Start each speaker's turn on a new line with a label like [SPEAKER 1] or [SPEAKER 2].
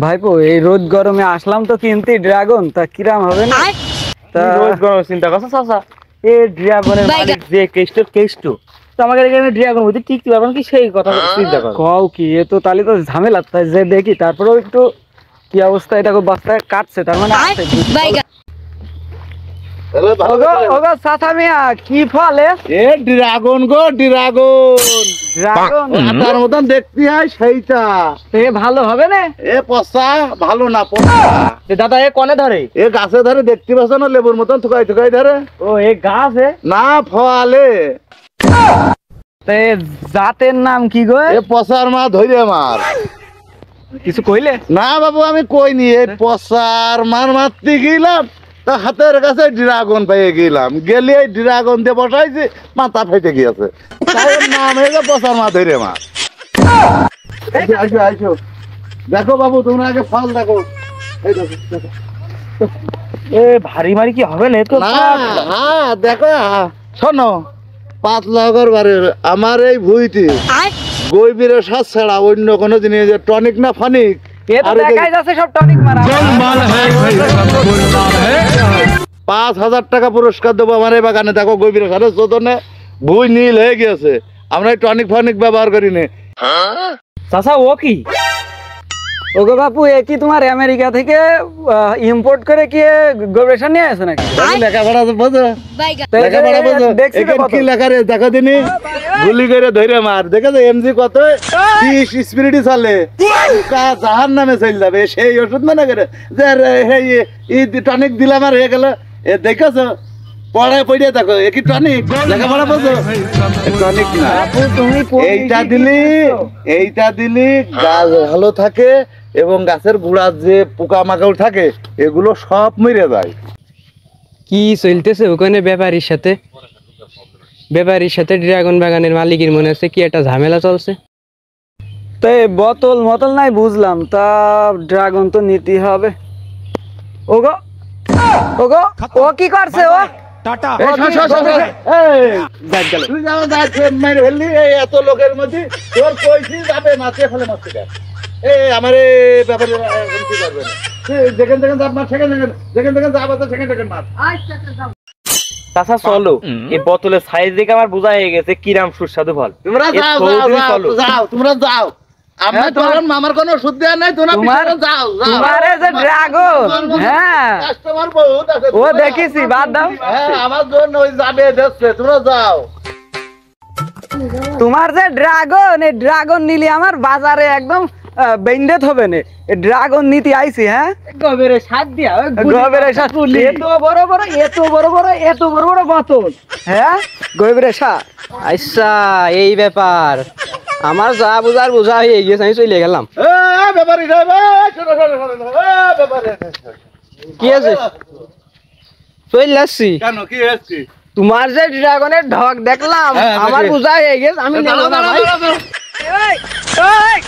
[SPEAKER 1] ভাইপো এই রোদ গরমে আসলাম তো কিনতে ড্রাগন, তা কিরাম হবে না? তা
[SPEAKER 2] রোজ গরম চিন্তা করছো চাচা? এ ড্রাগনের মালিক যে কেষ্ট তো আমাকে এখানে ড্রাগন হইতে টিকতে পারবেন কি সেই কথা চিন্তা করো।
[SPEAKER 1] কও কি, এ তো তাহলে তো ঝামেলা, তাই যে দেখি তারপরেও একটু কি অবস্থা, এটা বাচ্চায় কাটছে তার মানে আছে। ওগো ওগো চাচা মিয়া, কি ফল
[SPEAKER 3] এ ড্রাগন গো, ড্রাগন
[SPEAKER 1] ড্রাগন?
[SPEAKER 3] তার মতন দেখতে হয় সেইটা।
[SPEAKER 1] এ ভালো হবে না?
[SPEAKER 3] এ পচা, ভালো না পচা।
[SPEAKER 2] দাদা এ কনে ধরে?
[SPEAKER 3] এ গাছে ধরে দেখতে পাচ্ছ না, লেবুর মতন থুকাই থুকাই ধরে।
[SPEAKER 2] ও এ গাছ
[SPEAKER 3] না ফলে।
[SPEAKER 1] তে জাতের নাম কি গো?
[SPEAKER 3] এ পচার মা ধরে মার।
[SPEAKER 1] কিছু কইলে?
[SPEAKER 3] না বাবু আমি কইনি, এই পচার মার মারতে গেলাম, তা হাতের কাছে ড্রাগন পেয়ে গেলাম, গেলে এই ড্রাগন দিয়ে বসাইছি, মাথা ফেটে গিয়েছে, তাই ওর নাম হয়ে গেছে পচার মা ধরে মার। আইসো আইসো, দেখো বাবু তোমরা আগে ফল দেখো। এই দেখো, দেখো।
[SPEAKER 2] এ ভারী মারি কি হবে না? তো
[SPEAKER 3] না হ্যাঁ দেখো, শোনো পাতলা বাড়ির আমার এই ভুইটি গৈবীরের সাজ ছাড়া অন্য কোনো জিনিস, টনিক না ফনিক,
[SPEAKER 1] এ তো দেখাই যাচ্ছে সব টনিক মারা।
[SPEAKER 3] 5,000 টাকা পুরস্কার দেবো আমার এই বাগানে। দেখো গৈবীরের সাথে চোদনে ভুই নীল হয়ে গিয়েছে, আমরা এই টনিক ফনিক ব্যবহার করি না।
[SPEAKER 2] চাচা ও কি?
[SPEAKER 1] ওগো বাপু, এ কি তোমার আমেরিকা থেকে ইম্পোর্ট করে কি গবেষণা নিয়ে আসে নাকি?
[SPEAKER 3] লেখাপড়া বোঝো,
[SPEAKER 1] তো এই যে
[SPEAKER 3] লেখাপড়া বোঝো।
[SPEAKER 1] দেখছি তো
[SPEAKER 3] এখানে
[SPEAKER 1] কত।
[SPEAKER 3] কি লেখা রে দেখো দিনি, গুলি করে ধরে মার। দেখেছো এমজি কত 30 স্পিরিট চলে, জাহান নামে চলে যাবে সেই ওষুধ মনে করে যে টনিক দিলাম আর হয়ে গেল। এ দেখেছো পড়ায় পড়িয়ে দেখো, এ কি টনিক? লেখাপড়া বোঝো, টনিক না।
[SPEAKER 1] বাপু তুমি কোন
[SPEAKER 3] এইটা
[SPEAKER 1] দিকে
[SPEAKER 3] দিলি,
[SPEAKER 1] গিয়েছো?
[SPEAKER 3] এইটা দিলি গাছ ভালো থাকে এবং গাছের গুড়ার যে পোকামাকড় থাকে এগুলো সব মরে যায়।
[SPEAKER 4] কি চলতেছে ওখানে ব্যাপারীর সাথে ড্রাগন বাগানের মালিকের মনে হচ্ছে কি একটা ঝামেলা চলছে।
[SPEAKER 1] তো এই বোতল মতল নাই বুঝলাম, তা ড্রাগন তো নিতে হবে। ওগো ওগো, ও কি করছে? ও
[SPEAKER 3] এই শোন, শোন, শোন, শোন। তুই যেমন যাচ্ছে মেরে ফেললি এই এত লোকের মধ্যে, তোর কইছি যাবে মাছে ফেলে মারতে দেয়। আমার এই ব্যাপারে কি করবে না, যেখান থেকে যাব মাছ, যেখান থেকে যাব সেখান মাছ।
[SPEAKER 2] চাচা চলো, এই বোতলের সাইজ দেখে আমার বোঝা হয়ে গেছে কিরাম সুস্বাদু ফল।
[SPEAKER 3] তোমরা
[SPEAKER 2] এ
[SPEAKER 3] যাও
[SPEAKER 2] চৌধুরী
[SPEAKER 3] যাও
[SPEAKER 2] চলো।
[SPEAKER 3] যাও, তোমরা যাও। আমার তোমার মামার কোনো ওষুধ দেয়া নাই, তোমরা পিছনে যাও যাও।
[SPEAKER 1] তোমারে যে ড্রাগন, হ্যাঁ
[SPEAKER 3] কাস্টমার বহুত আছে,
[SPEAKER 1] ও দেখেছি, বাদ দাও।
[SPEAKER 3] হ্যাঁ আমার জন্য ওই যাবে দেখছে, তোমরা যাও।
[SPEAKER 1] তোমার যে ড্রাগন, এই ড্রাগন নিলে আমার বাজারে একদম বেন্ডেত হবে না। এই ড্রাগন নিতে আইছি, হ্যাঁ
[SPEAKER 2] গবেরে সাত দিয়া
[SPEAKER 1] গভীরে সাত, এত বড় বড় এত বড় বড় এত বড় বড় বোতল, হ্যাঁ গভীরে সাত।
[SPEAKER 4] আচ্ছা এই ব্যাপার, আমার যা বোঝা হয়ে গেছে, আমি চলে গেলাম।
[SPEAKER 3] ব্যাপারী সাহেব, শোনো, শোনো, শোনো, শোনো, ব্যাপারী।
[SPEAKER 4] কি আছে? চলে আসছি।
[SPEAKER 3] কেন কি হয়েছে?
[SPEAKER 4] তোমার যে ড্রাগনের ঢক দেখলাম,
[SPEAKER 3] হ্যাঁ,
[SPEAKER 4] আমার
[SPEAKER 3] দেখি।
[SPEAKER 4] বোঝা হয়ে গেছে, আমি
[SPEAKER 3] দাঁড়াও,
[SPEAKER 4] নেবো না
[SPEAKER 3] দাঁড়াও,
[SPEAKER 4] ভাই।
[SPEAKER 3] দাঁড়াও, দাঁড়াও।
[SPEAKER 1] এই, এই,